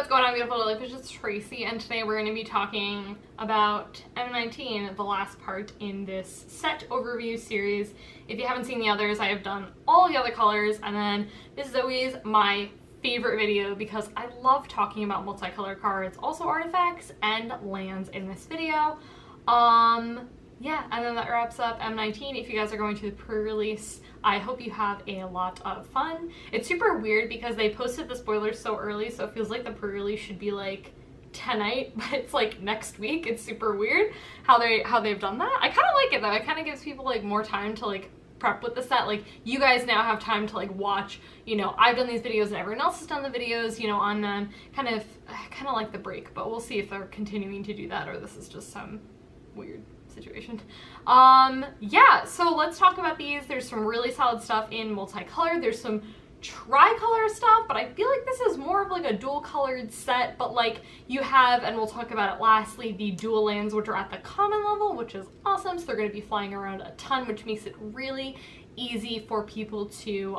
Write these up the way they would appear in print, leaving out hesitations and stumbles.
what's going on, beautiful Jellyfish? It's Tracy, and today we're going to be talking about M19, the last part in this set overview series. If you haven't seen the others, I have done all the other colors, and then this is always my favorite video because I love talking about multicolored cards, also artifacts and lands in this video. Yeah, and then that wraps up M19. If you guys are going to the pre-release, I hope you have a lot of fun. It's super weird because they posted the spoilers so early, so it feels like the pre-release should be like tonight, but it's like next week. It's super weird how they've done that. I kind of like it though. It kind of gives people like more time to like prep with the set. Like, you guys now have time to like watch, you know, I've done these videos and everyone else has done the videos, you know, on them. Kind of like the break, but we'll see if they're continuing to do that or this is just some weird situation. Yeah, so let's talk about these. There's some really solid stuff in multicolored. There's some tricolor stuff, but I feel like this is more of like a dual colored set, but like you have, and we'll talk about it lastly, the dual lands, which are at the common level, which is awesome. So they're going to be flying around a ton, which makes it really easy for people to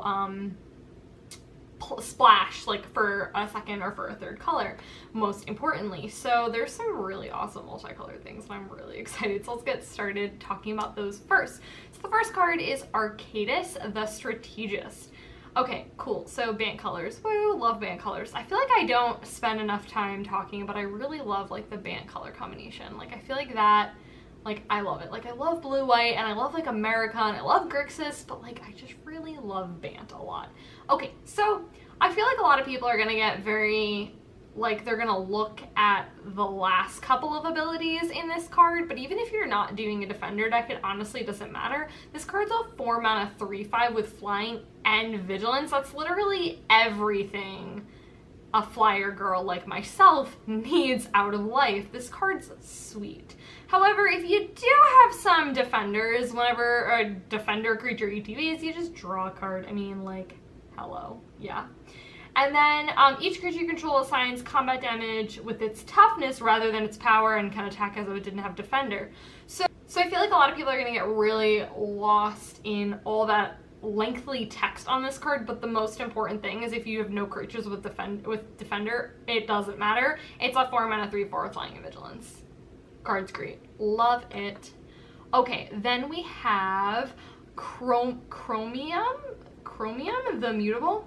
splash like for a second or for a third color, most importantly. So there's some really awesome multicolored things and I'm really excited. So let's get started talking about those first. So the first card is Cadis, the Strategist. Okay, cool. So band colors. Woo, love band colors. I feel like I don't spend enough time talking, but I really love like the band color combination. Like I feel like that, like I love it. Like I love blue white and I love like America and I love Grixis, but like I just really love Bant a lot. Okay, so I feel like a lot of people are gonna get very, like they're gonna look at the last couple of abilities in this card, but even if you're not doing a defender deck, it honestly doesn't matter. This card's a 4 mana 3/5 with flying and vigilance. That's literally everything a flyer girl like myself needs out of life. This card's sweet. However, if you do have some defenders, whenever a defender creature ETBs, you just draw a card. I mean, like, hello, yeah. And then each creature you control assigns combat damage with its toughness rather than its power and can attack as though it didn't have defender. So I feel like a lot of people are going to get really lost in all that lengthy text on this card, but the most important thing is if you have no creatures with defender, it doesn't matter. It's a 4 mana 3/4 with flying and vigilance. Card's great. Love it. Okay, then we have Chromium, the Mutable.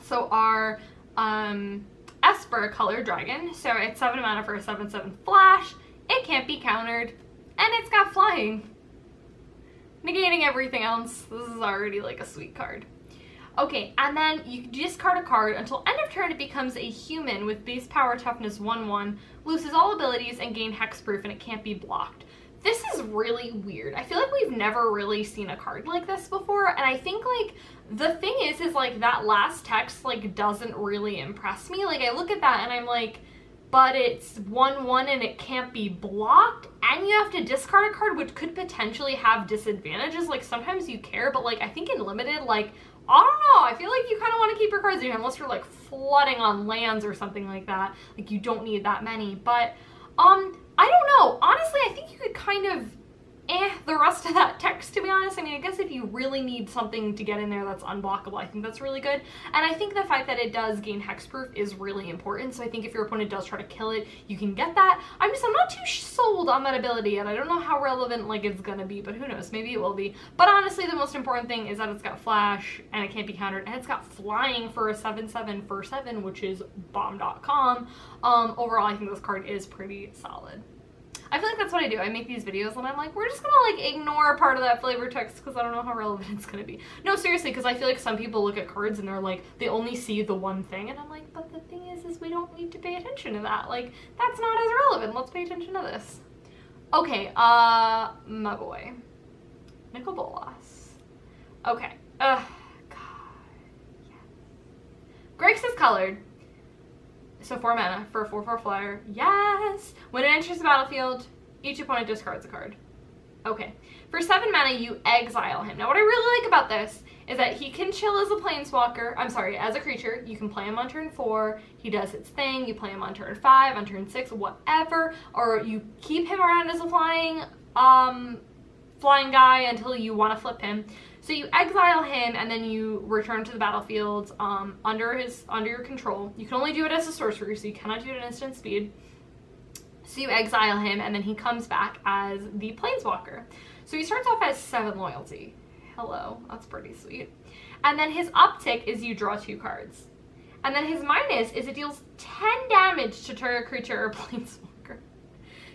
So our Esper color dragon. So it's 7 mana for a 7/7 flash. It can't be countered, and it's got flying, negating everything else. This is already like a sweet card. Okay, and then you discard a card until end of turn. It becomes a human with base power toughness 1/1, loses all abilities and gain hexproof, and it can't be blocked. This is really weird. I feel like we've never really seen a card like this before, and I think like the thing is like that last text like doesn't really impress me. Like I look at that and I'm like, but it's 1/1 and it can't be blocked, and you have to discard a card which could potentially have disadvantages. Like sometimes you care, but like I think in limited, like I don't know, I feel like you kind of want to keep your cards in unless you're like flooding on lands or something like that. Like you don't need that many, but I don't know. Honestly, I think you could kind of the rest of that text, to be honest. I mean, I guess if you really need something to get in there that's unblockable, I think that's really good. And I think the fact that it does gain hexproof is really important. So I think if your opponent does try to kill it, you can get that. I'm not too sold on that ability yet. I don't know how relevant like it's gonna be, but who knows? Maybe it will be. But honestly, the most important thing is that it's got flash and it can't be countered, and it's got flying for a 7/7 for 7, which is bomb.com. Overall, I think this card is pretty solid. I feel like that's what I do. I make these videos and I'm like, we're just gonna like ignore part of that flavor text because I don't know how relevant it's gonna be. No, seriously, because I feel like some people look at cards and they're like, they only see the one thing, and I'm like, but the thing is we don't need to pay attention to that. Like, that's not as relevant. Let's pay attention to this. Okay, my boy, Nikobolas. Okay, God, yeah. Grixis colored. So 4 mana for a 4/4 flyer. Yes! When it enters the battlefield, each opponent discards a card. Okay. For 7 mana, you exile him. Now, what I really like about this is that he can chill as a planeswalker. I'm sorry, as a creature. You can play him on turn 4. He does its thing. You play him on turn 5, on turn 6, whatever. Or you keep him around as a flying guy until you want to flip him. So you exile him, and then you return to the battlefield under your control. You can only do it as a sorcerer, so you cannot do it at instant speed. So you exile him, and then he comes back as the Planeswalker. So he starts off as 7 loyalty. Hello, that's pretty sweet. And then his uptick is you draw 2 cards. And then his minus is it deals 10 damage to target creature or Planeswalker.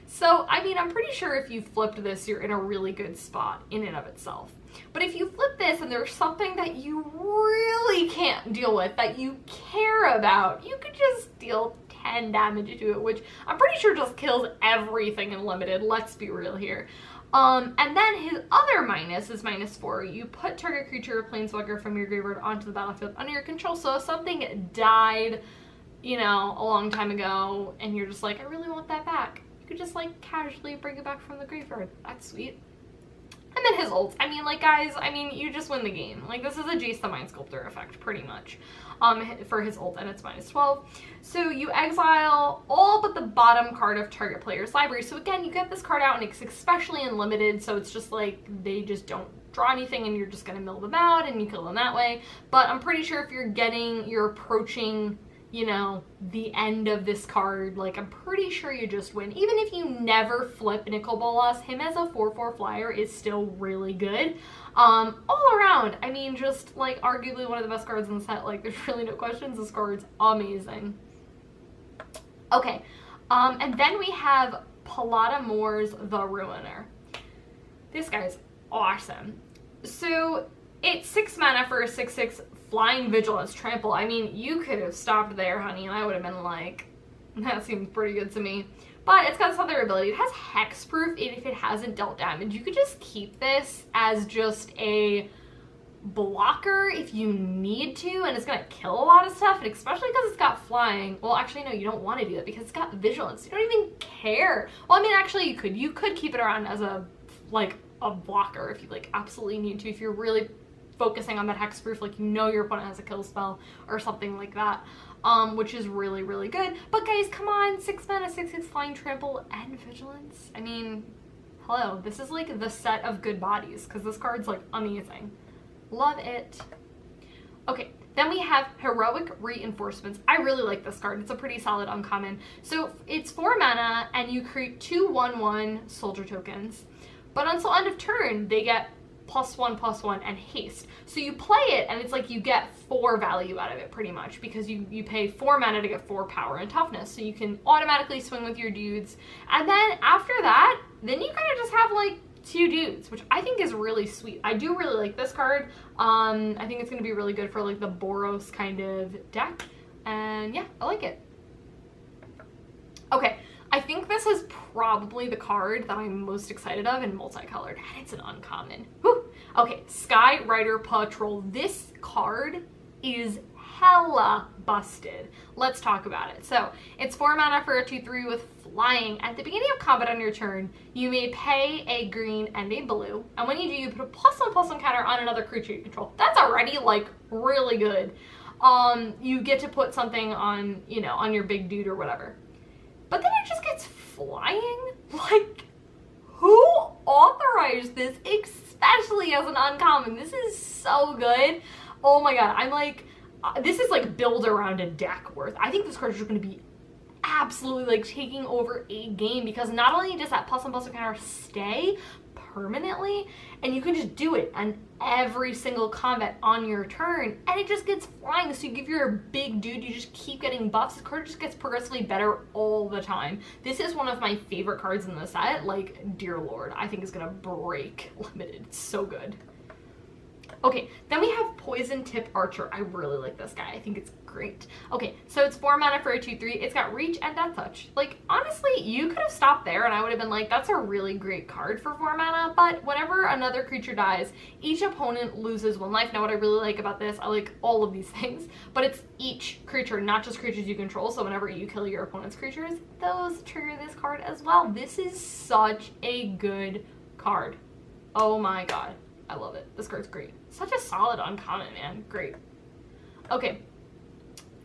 So, I mean, I'm pretty sure if you flipped this, you're in a really good spot in and of itself. But if you flip this and there's something that you really can't deal with, that you care about, you could just deal 10 damage to it, which I'm pretty sure just kills everything in limited, let's be real here. And then his other minus is -4. You put target creature or Planeswalker from your graveyard onto the battlefield under your control. So if something died, you know, a long time ago, and you're just like, I really want that back, you could just like casually bring it back from the graveyard. That's sweet. And then his ult. I mean, like, guys, I mean, you just win the game. Like, this is a Jace the Mind Sculptor effect, pretty much, for his ult, and it's -12. So you exile all but the bottom card of target player's library. So again, you get this card out, and it's especially in limited, so it's just like, they just don't draw anything, and you're just gonna mill them out, and you kill them that way. But I'm pretty sure if you're approaching, you know, the end of this card, like, I'm pretty sure you just win. Even if you never flip Nikobolas, him as a 4/4 flyer is still really good. All around, I mean, just, like, arguably one of the best cards in the set. Like, there's really no questions. This card's amazing. Okay, and then we have Pallada-Mors the Ruiner. This guy's awesome. So, it's 6 mana for a 6/6 Flying Vigilance Trample. I mean, you could have stopped there, honey, and I would have been like, that seems pretty good to me. But it's got this other ability. It has hexproof if it hasn't dealt damage. You could just keep this as just a blocker if you need to, and it's going to kill a lot of stuff, and especially because it's got flying. Well, actually, no, you don't want to do that because it's got vigilance. You don't even care. Well, I mean, actually, you could keep it around as a, like, a blocker if you, like, absolutely need to, if you're really focusing on that hexproof, like, you know your opponent has a kill spell or something like that, which is really, really good. But guys, come on, 6 mana, 6/6 flying trample and vigilance. I mean, hello, this is like the set of good bodies, because this card's like amazing. Love it. Okay, then we have Heroic Reinforcements. I really like this card. It's a pretty solid uncommon. So it's 4 mana, and you create 2 1/1 soldier tokens. But until end of turn, they get +1/+1 and haste. So you play it, and it's like you get 4 value out of it, pretty much, because you pay 4 mana to get 4 power and toughness. So you can automatically swing with your dudes. And then after that, then you kind of just have like 2 dudes, which I think is really sweet. I do really like this card. I think it's going to be really good for like the Boros kind of deck. And yeah, I like it. Okay. I think this is probably the card that I'm most excited of in multicolored, and it's an uncommon. Whew. Okay, Skyrider Patrol. This card is hella busted. Let's talk about it. So, it's 4 mana for a 2/3 with flying. At the beginning of combat on your turn, you may pay a green and a blue, and when you do, you put a +1/+1 counter on another creature you control. That's already, like, really good. You get to put something on, you know, on your big dude or whatever. But then it just gets flying? Like, who authorized this, especially as an uncommon? This is so good. Oh my god, I'm like, this is like build around a deck worth. I think this card is just going to be absolutely like taking over a game, because not only does that +1/+1 counter stay permanently, and you can just do it on every single combat on your turn, and it just gets flying. So you give your big dude, you just keep getting buffs. The card just gets progressively better all the time. This is one of my favorite cards in the set. Like, dear lord, I think it's gonna break limited. It's so good. Okay, then we have Poison Tip Archer. I really like this guy. I think it's great. Okay, so it's 4 mana for a 2/3. It's got Reach and Death Touch. Like, honestly, you could have stopped there and I would have been like, that's a really great card for 4 mana, but whenever another creature dies, each opponent loses 1 life. Now, what I really like about this, I like all of these things, but it's each creature, not just creatures you control, so whenever you kill your opponent's creatures, those trigger this card as well. This is such a good card. Oh my god. I love it. This card's great. Such a solid uncommon, man. Great. Okay.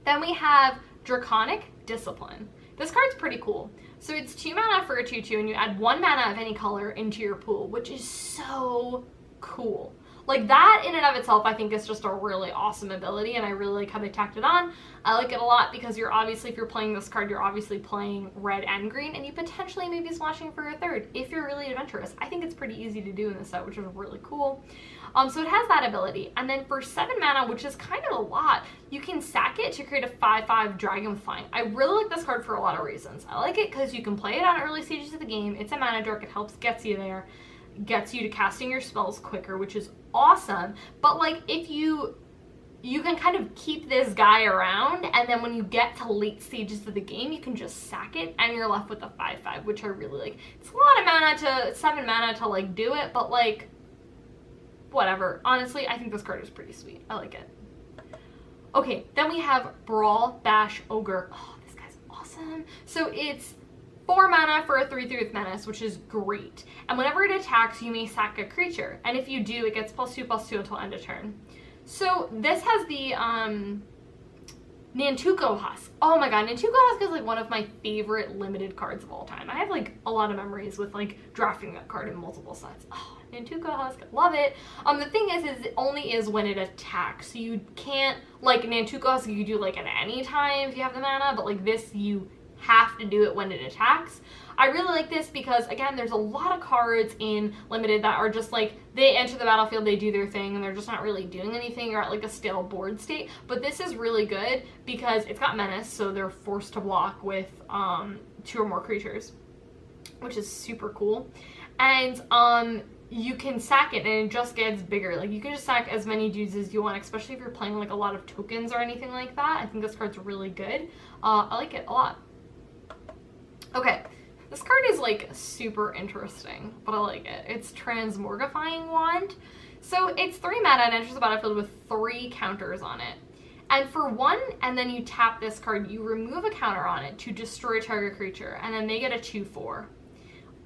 Then we have Draconic Discipline. This card's pretty cool. So it's 2 mana for a 2/2, and you add 1 mana of any color into your pool, which is so cool. Like, that in and of itself, I think is just a really awesome ability, and I really like how they tacked it on. I like it a lot because you're obviously, if you're playing this card, you're obviously playing red and green, and you potentially may be splashing for a third if you're really adventurous. I think it's pretty easy to do in this set, which is really cool. So it has that ability, and then for 7 mana, which is kind of a lot, you can sack it to create a 5/5 dragon with flying. I really like this card for a lot of reasons. I like it because you can play it on early stages of the game. It's a mana dork. It helps gets you there, gets you to casting your spells quicker, which is awesome. But like, if you can kind of keep this guy around, and then when you get to late stages of the game, you can just sack it, and you're left with a 5/5, which I really like. It's a lot of mana 7 mana to like do it, but like, whatever. Honestly, I think this card is pretty sweet. I like it. Okay, then we have Brawl-Brash Ogre. Oh, this guy's awesome. So it's 4 mana for a 3/3 with menace, which is great. And whenever it attacks, you may sack a creature. And if you do, it gets +2/+2 until end of turn. So this has the Nantuko Husk. Oh my god, Nantuko Husk is like one of my favorite limited cards of all time. I have like a lot of memories with like drafting that card in multiple sets. Oh, Nantuko Husk, love it. The thing is it only is when it attacks. So you can't, like Nantuko Husk you do like at any time if you have the mana, but like this you have to do it when it attacks. I really like this because, again, there's a lot of cards in Limited that are just like, they enter the battlefield, they do their thing, and they're just not really doing anything. You're at like a stale board state. But this is really good because it's got Menace, so they're forced to block with 2 or more creatures, which is super cool. And you can sack it and it just gets bigger. Like, you can just sack as many dudes as you want, especially if you're playing like a lot of tokens or anything like that. I think this card's really good. I like it a lot. Okay. This card is like super interesting, but I like it. It's Transmogrifying Wand. So it's 3 mana and enters the battlefield with 3 counters on it. And for 1, and then you tap this card, you remove a counter on it to destroy a target creature, and then they get a 2/4.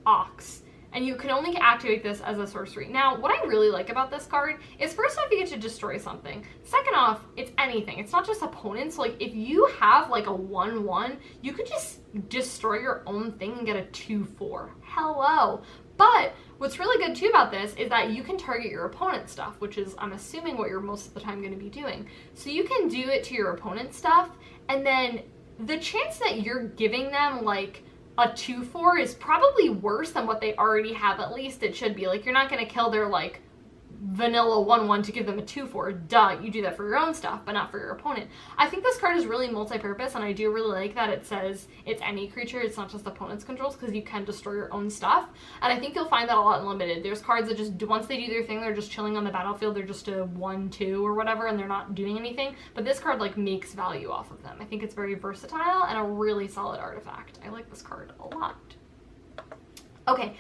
Ox. And you can only activate this as a sorcery. Now, what I really like about this card is, first off, you get to destroy something. Second off, it's anything. It's not just opponents. Like, if you have like a 1/1, you could just destroy your own thing and get a 2/4. Hello. But what's really good too about this is that you can target your opponent's stuff, which is, I'm assuming, what you're most of the time going to be doing. So you can do it to your opponent's stuff, and then the chance that you're giving them like a 2/4 is probably worse than what they already have. At least it should be. Like, you're not going to kill their like vanilla 1/1 to give them a 2/4. Duh, you do that for your own stuff, but not for your opponent. I think this card is really multi-purpose, and I do really like that it says it's any creature, it's not just opponent's controls, because you can destroy your own stuff. And I think you'll find that a lot in Limited. There's cards that just, once they do their thing, they're just chilling on the battlefield, they're just a 1/2 or whatever, and they're not doing anything. But this card like makes value off of them. I think it's very versatile and a really solid artifact. I like this card a lot. Okay,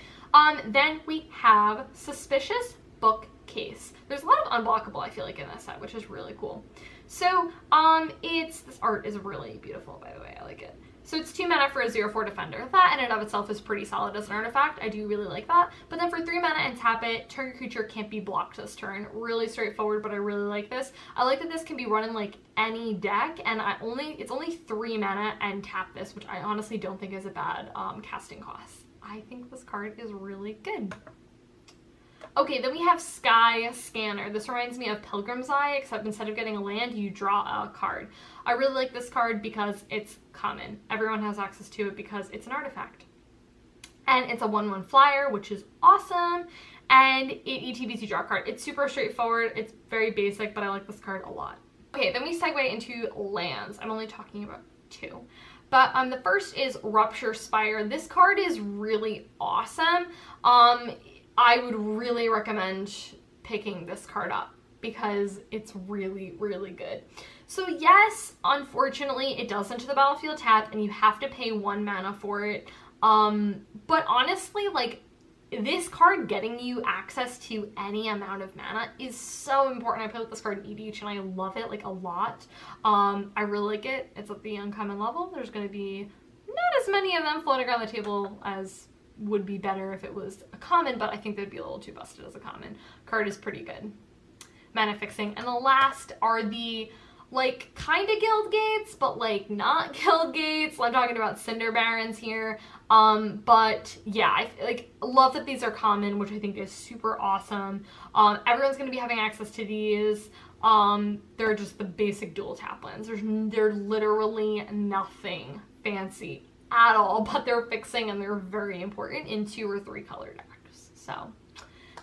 then we have Suspicious Bookcase. There's a lot of unblockable, I feel like, in this set, which is really cool. So, this art is really beautiful, by the way. I like it. So it's 2 mana for a 0/4 defender. That in and of itself is pretty solid as an artifact. I do really like that. But then for 3 mana and tap it, target creature can't be blocked this turn. Really straightforward, but I really like this. I like that this can be run in like any deck, and it's only 3 mana and tap this, which I honestly don't think is a bad casting cost. I think this card is really good. Okay, then we have Skyscanner. This reminds me of Pilgrim's Eye, except instead of getting a land, you draw a card. I really like this card because it's common. Everyone has access to it because it's an artifact. And it's a 1/1 flyer, which is awesome. And it ETBs you draw a card. It's super straightforward. It's very basic, but I like this card a lot. Okay, then we segue into lands. I'm only talking about 2. But the first is Rupture Spire. This card is really awesome. I would really recommend picking this card up because it's really, really good. So yes, unfortunately, it does enter the battlefield tapped and you have to pay 1 mana for it. But honestly, like, this card getting you access to any amount of mana is so important. I play with this card in EDH and I love it like a lot. I really like it. It's at the uncommon level. There's going to be not as many of them floating around the table as would be better if it was a common, but I think they'd be a little too busted as a common. Card is pretty good. Mana fixing. And the last are the like kind of guild gates, but like not guild gates. I'm talking about Cinder Barons here. But yeah, I like love that these are common, which I think is super awesome. Everyone's going to be having access to these. They're just the basic dual tap lands. They're literally nothing fancy at all, but they're fixing and they're very important in 2 or 3 color decks. So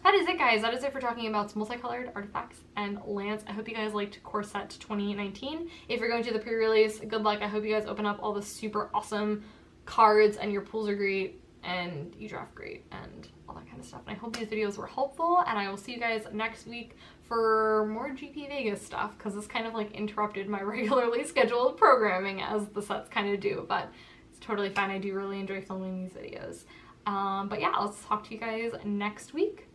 that is it, guys. That is it for talking about multicolored artifacts and lands. I hope you guys liked Core Set 2019. If you're going to the pre-release, good luck. I hope you guys open up all the super awesome cards and your pools are great and you draft great and all that kind of stuff. And I hope these videos were helpful, and I will see you guys next week for more GP Vegas stuff, because this kind of like interrupted my regularly scheduled programming as the sets kind of do, but it's totally fine. I do really enjoy filming these videos. But yeah, I'll talk to you guys next week.